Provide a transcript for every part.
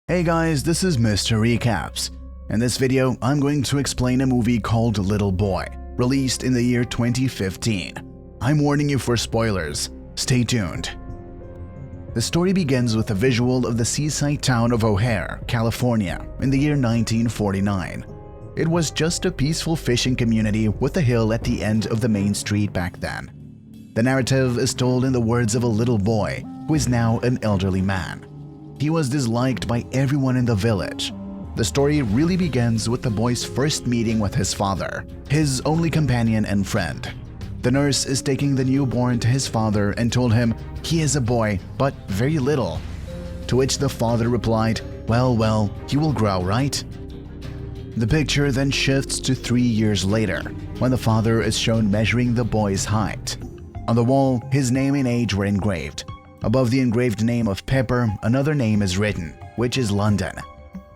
Hey guys, this is Mr. Recaps. In this video, I'm going to explain a movie called Little Boy, released in the year 2015. I'm warning you for spoilers. Stay tuned. The story begins with a visual of the seaside town of O'Hare, California, in the year 1949. It was just a peaceful fishing community with a hill at the end of the main street back then. The narrative is told in the words of a little boy who is now an elderly man. He was disliked by everyone in the village. The story really begins with the boy's first meeting with his father, his only companion and friend. The nurse is taking the newborn to his father and told him he is a boy, but very little. To which the father replied, well, he will grow, right? The picture then shifts to 3 years later, when the father is shown measuring the boy's height. On the wall, his name and age were engraved. Above the engraved name of Pepper, another name is written, which is London.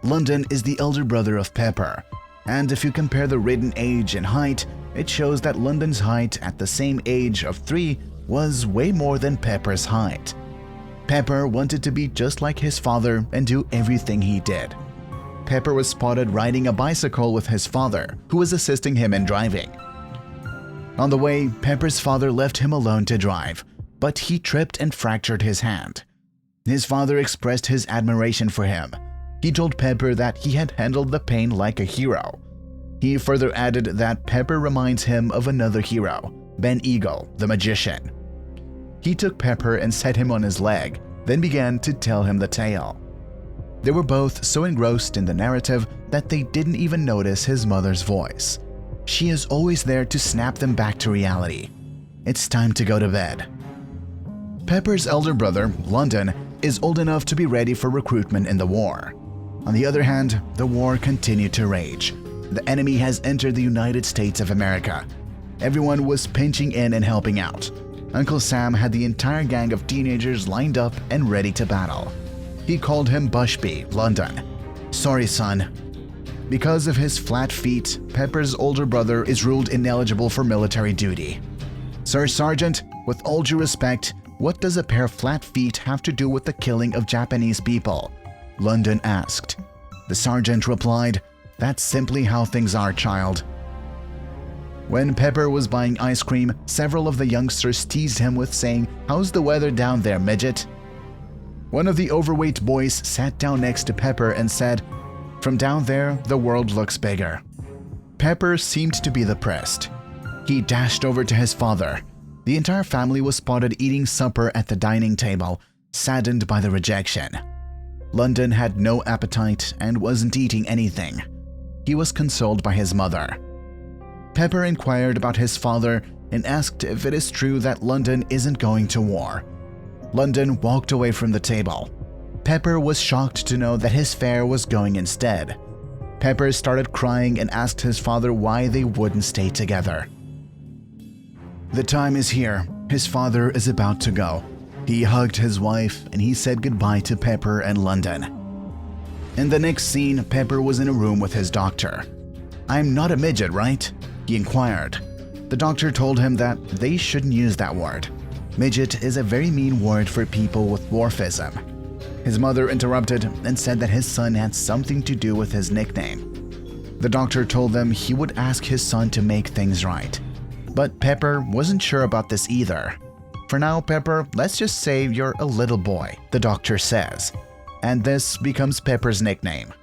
London is the elder brother of Pepper, and if you compare the written age and height, it shows that London's height at the same age of 3 was way more than Pepper's height. Pepper wanted to be just like his father and do everything he did. Pepper was spotted riding a bicycle with his father, who was assisting him in driving. On the way, Pepper's father left him alone to drive, but he tripped and fractured his hand. His father expressed his admiration for him. He told Pepper that he had handled the pain like a hero. He further added that Pepper reminds him of another hero, Ben Eagle, the magician. He took Pepper and set him on his leg, then began to tell him the tale. They were both so engrossed in the narrative that they didn't even notice his mother's voice. She is always there to snap them back to reality. It's time to go to bed. Pepper's elder brother, London, is old enough to be ready for recruitment in the war. On the other hand, the war continued to rage. The enemy has entered the United States of America. Everyone was pinching in and helping out. Uncle Sam had the entire gang of teenagers lined up and ready to battle. He called him Bushby, London. Sorry, son. Because of his flat feet, Pepper's older brother is ruled ineligible for military duty. Sir Sergeant, with all due respect, what does a pair of flat feet have to do with the killing of Japanese people? London asked. The sergeant replied, that's simply how things are, child. When Pepper was buying ice cream, several of the youngsters teased him with saying, how's the weather down there, midget? One of the overweight boys sat down next to Pepper and said, from down there, the world looks bigger. Pepper seemed to be depressed. He dashed over to his father. The entire family was spotted eating supper at the dining table, saddened by the rejection. London had no appetite and wasn't eating anything. He was consoled by his mother. Pepper inquired about his father and asked if it is true that London isn't going to war. London walked away from the table. Pepper was shocked to know that his fare was going instead. Pepper started crying and asked his father why they wouldn't stay together. The time is here. His father is about to go. He hugged his wife and he said goodbye to Pepper and London. In the next scene, Pepper was in a room with his doctor. I'm not a midget, right? He inquired. The doctor told him that they shouldn't use that word. Midget is a very mean word for people with dwarfism. His mother interrupted and said that his son had something to do with his nickname. The doctor told them he would ask his son to make things right. But Pepper wasn't sure about this either. For now, Pepper, let's just say you're a little boy, the doctor says. And this becomes Pepper's nickname.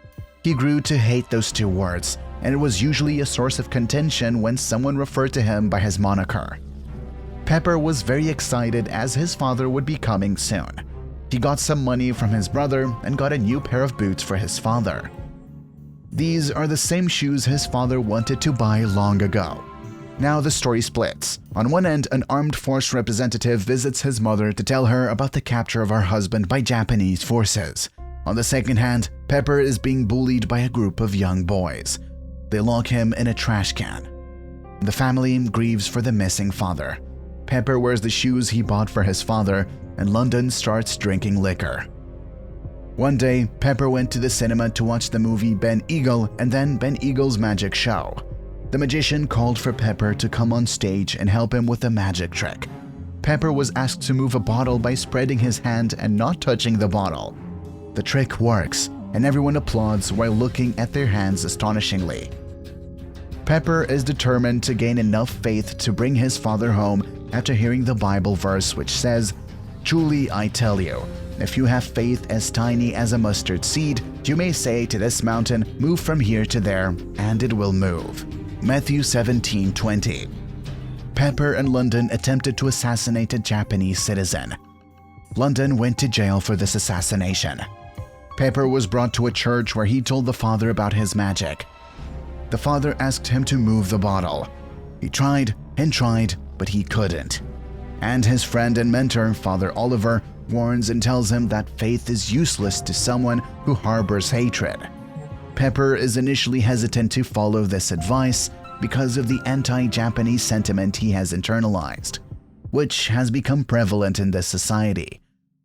He grew to hate those two words, and it was usually a source of contention when someone referred to him by his moniker. Pepper was very excited as his father would be coming soon. He got some money from his brother and got a new pair of boots for his father. These are the same shoes his father wanted to buy long ago. Now the story splits. On one end, an armed force representative visits his mother to tell her about the capture of her husband by Japanese forces. On the second hand, Pepper is being bullied by a group of young boys. They lock him in a trash can. The family grieves for the missing father. Pepper wears the shoes he bought for his father, and London starts drinking liquor. One day, Pepper went to the cinema to watch the movie Ben Eagle and then Ben Eagle's Magic Show. The magician called for Pepper to come on stage and help him with a magic trick. Pepper was asked to move a bottle by spreading his hand and not touching the bottle. The trick works, and everyone applauds while looking at their hands astonishingly. Pepper is determined to gain enough faith to bring his father home after hearing the Bible verse which says, "Truly I tell you, if you have faith as tiny as a mustard seed, you may say to this mountain, 'Move from here to there,' and it will move." Matthew 17:20. Pepper and London attempted to assassinate a Japanese citizen. London went to jail for this assassination. Pepper was brought to a church where he told the father about his magic. The father asked him to move the bottle. He tried and tried, but he couldn't. And his friend and mentor, Father Oliver, warns and tells him that faith is useless to someone who harbors hatred. Pepper is initially hesitant to follow this advice because of the anti-Japanese sentiment he has internalized, which has become prevalent in this society.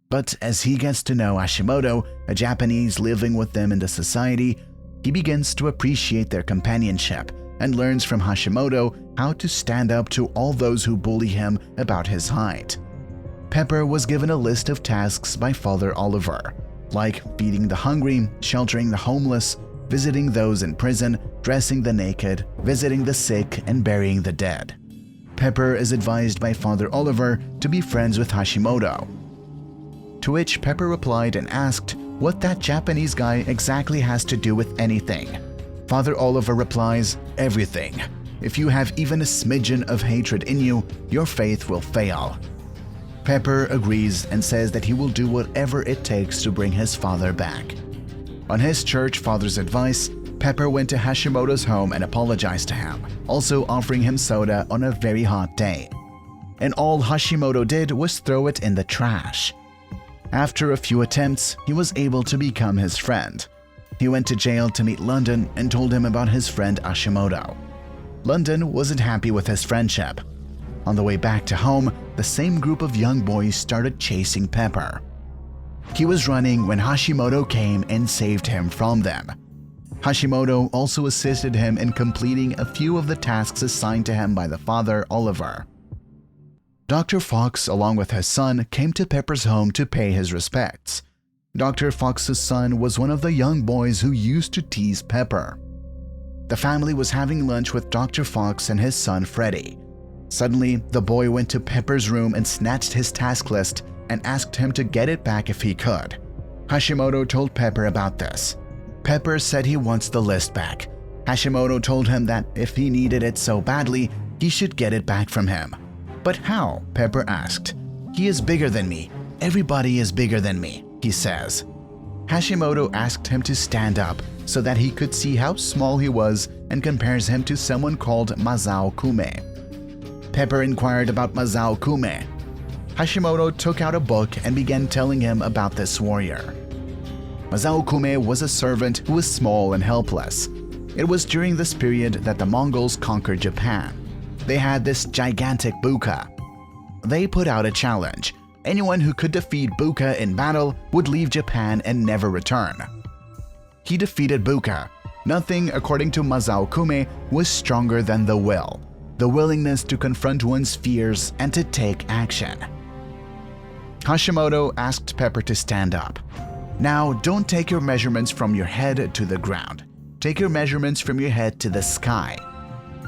But as he gets to know Hashimoto, a Japanese living with them in the society, he begins to appreciate their companionship and learns from Hashimoto how to stand up to all those who bully him about his height. Pepper was given a list of tasks by Father Oliver, like feeding the hungry, sheltering the homeless, visiting those in prison, dressing the naked, visiting the sick, and burying the dead. Pepper is advised by Father Oliver to be friends with Hashimoto, to which Pepper replied and asked what that Japanese guy exactly has to do with anything. Father Oliver replies, "Everything. If you have even a smidgen of hatred in you, your faith will fail." Pepper agrees and says that he will do whatever it takes to bring his father back. On his church father's advice, Pepper went to Hashimoto's home and apologized to him, also offering him soda on a very hot day. And all Hashimoto did was throw it in the trash. After a few attempts, he was able to become his friend. He went to jail to meet London and told him about his friend Hashimoto. London wasn't happy with his friendship. On the way back to home, the same group of young boys started chasing Pepper. He was running when Hashimoto came and saved him from them. Hashimoto also assisted him in completing a few of the tasks assigned to him by the father Oliver. Dr. Fox, along with his son, came to Pepper's home to pay his respects. Dr. Fox's son was one of the young boys who used to tease Pepper. The family was having lunch with Dr. Fox and his son Freddy. Suddenly, the boy went to Pepper's room and snatched his task list and asked him to get it back if he could. Hashimoto told Pepper about this. Pepper said he wants the list back. Hashimoto told him that if he needed it so badly, he should get it back from him. "But how?" Pepper asked. "He is bigger than me. Everybody is bigger than me," he says. Hashimoto asked him to stand up so that he could see how small he was and compares him to someone called Masao Kume. Pepper inquired about Masao Kume. Hashimoto took out a book and began telling him about this warrior. Masao Kume was a servant who was small and helpless. It was during this period that the Mongols conquered Japan. They had this gigantic Buka. They put out a challenge. Anyone who could defeat Buka in battle would leave Japan and never return. He defeated Buka. Nothing, according to Masao Kume, was stronger than the will, the willingness to confront one's fears and to take action. Hashimoto asked Pepper to stand up. "Now, don't take your measurements from your head to the ground. Take your measurements from your head to the sky.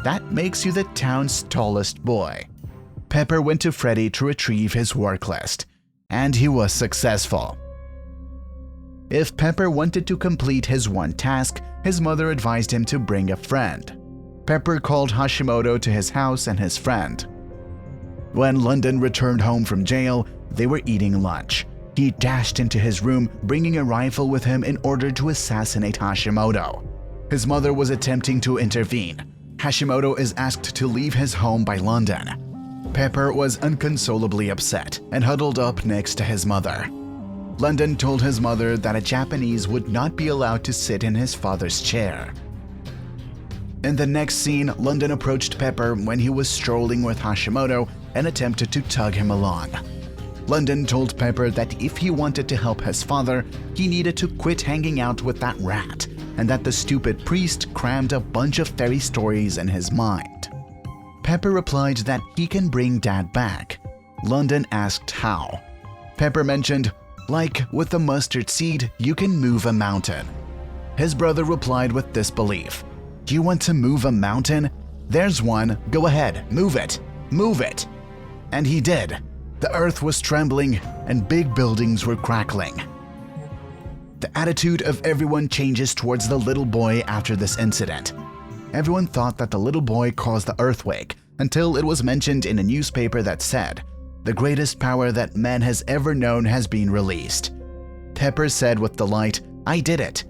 That makes you the town's tallest boy." Pepper went to Freddy to retrieve his work list, and he was successful. If Pepper wanted to complete his one task, his mother advised him to bring a friend. Pepper called Hashimoto to his house and his friend. When London returned home from jail, they were eating lunch. He dashed into his room, bringing a rifle with him in order to assassinate Hashimoto. His mother was attempting to intervene. Hashimoto is asked to leave his home by London. Pepper was inconsolably upset and huddled up next to his mother. London told his mother that a Japanese would not be allowed to sit in his father's chair. In the next scene, London approached Pepper when he was strolling with Hashimoto and attempted to tug him along. London told Pepper that if he wanted to help his father, he needed to quit hanging out with that rat, and that the stupid priest crammed a bunch of fairy stories in his mind. Pepper replied that he can bring Dad back. London asked how. Pepper mentioned, Like with the mustard seed, you can move a mountain. His brother replied with disbelief. Do you want to move a mountain? There's one, go ahead, move it, move it. And he did. The earth was trembling and big buildings were crackling. The attitude of everyone changes towards the little boy after this incident. Everyone thought that the little boy caused the earthquake until it was mentioned in a newspaper that said, "The greatest power that man has ever known has been released." Pepper said with delight, "I did it."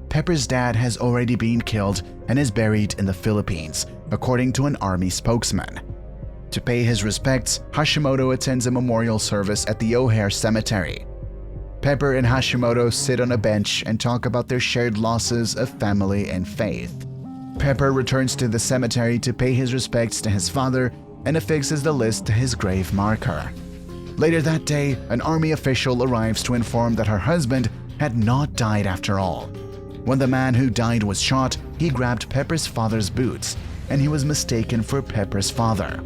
Pepper's dad has already been killed and is buried in the Philippines, according to an army spokesman. To pay his respects, Hashimoto attends a memorial service at the O'Hare Cemetery. Pepper and Hashimoto sit on a bench and talk about their shared losses of family and faith. Pepper returns to the cemetery to pay his respects to his father and affixes the list to his grave marker. Later that day, an army official arrives to inform that her husband had not died after all. When the man who died was shot, he grabbed Pepper's father's boots, and he was mistaken for Pepper's father.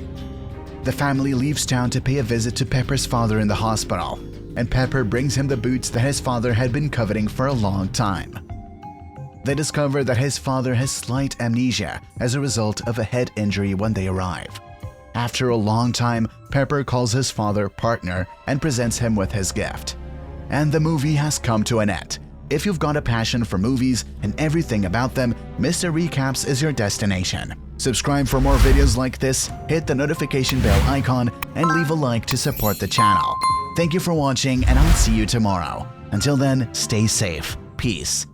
The family leaves town to pay a visit to Pepper's father in the hospital, and Pepper brings him the boots that his father had been coveting for a long time. They discover that his father has slight amnesia as a result of a head injury when they arrive. After a long time, Pepper calls his father partner and presents him with his gift. And the movie has come to an end. If you've got a passion for movies and everything about them, Mr. Recaps is your destination. Subscribe for more videos like this, hit the notification bell icon, and leave a like to support the channel. Thank you for watching, and I'll see you tomorrow. Until then, stay safe. Peace.